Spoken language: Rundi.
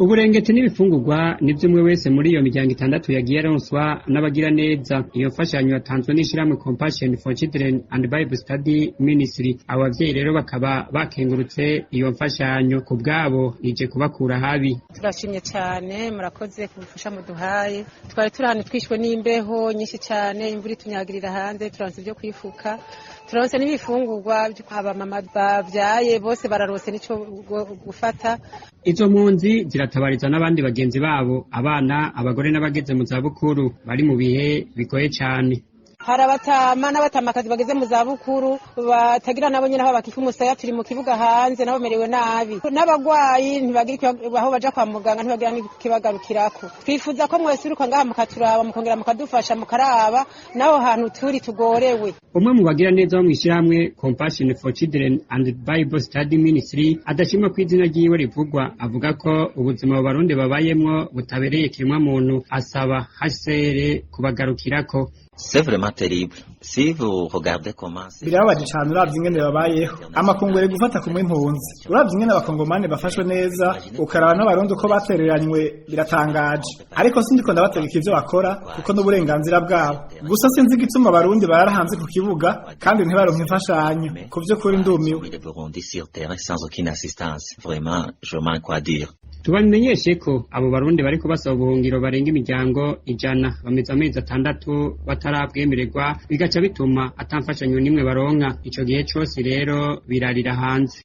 Uburengeti n'ibifungurwa nivyo umwe wese muri iyo miryango itandatu yagiye aronswa n'abagira neza. Iyo mfashanyo yatanzwe n'ishirahamwe Compassion for Children and Bible Study Ministry. Abo bavyeyi rero bakaba bakengurutse iyo mfashanyo, ku bwabo ije kubakura habi. Turashimye cyane, murakoze kubufasha muduhaye. Twari turi hano twishwe n'imbeho nyinshi cyane, imvura itunyagirira hanze, turonse ibyo kwifuka, turonse n'ibifungurwa aba mama bavyaye bose bararose nico gufata. Izo mpunzi ziratabariza n'abandi bagenzi babo, abana, abagore n'abageze mu zabukuru bari mu bihe bigoye cyane. Hari abatama n'abatamakazi bageze mu zabukuru batagira nabo nyene aho bakika umusaya, turi mu kibuga hanze nabo merewe nabi, n'abagwayi ntibagira aho baja kwa muganga, ntibagira n'ikibagarukirako. Twifuza ko mwese uruka ngaha mukaturaba, mukongera mukadufasha, mukaraba naho hantu turi tugorewe. Umwe mu bagira neza bo mw'ishirahamwe Compassion for Children and Bible Study Ministry adashima ko izina ryiwe rivugwa, avuga ko ubuzima Abarundi babayemwo butabereye kiremwa muntu, asaba HCR kubagarukirako. C'est vraiment terrible. Si vous regardez comment c'est... Birababaje cyane uravye ingene babayeho. Amakongere gufata kumwe impunzi. Uravye ingene abakongomani bafashwe neza, ukaraba n'abarundi uko batereranywe, biratangaje. Ariko sindiko ndabategeka ivyo bakora kuko n'uburenganzira bwabo. Gusa sinzi igituma abarundi bararahanze ku kibuga kandi ntibaronke imfashanyo. Ku vy'ukuri ndumiwe. Le Burundi sur terrain sans aucune assistance. Vraiment, je manque quoi dire. Tubamenyeshe ko abo barundi bariko basaba ubuhungiro barenga imiryango 100 bameze amezi 6 batarabwemererwa, bigaca bituma atamfashanyo nimwe baronka. Ico gihe cose rero birarira hanze.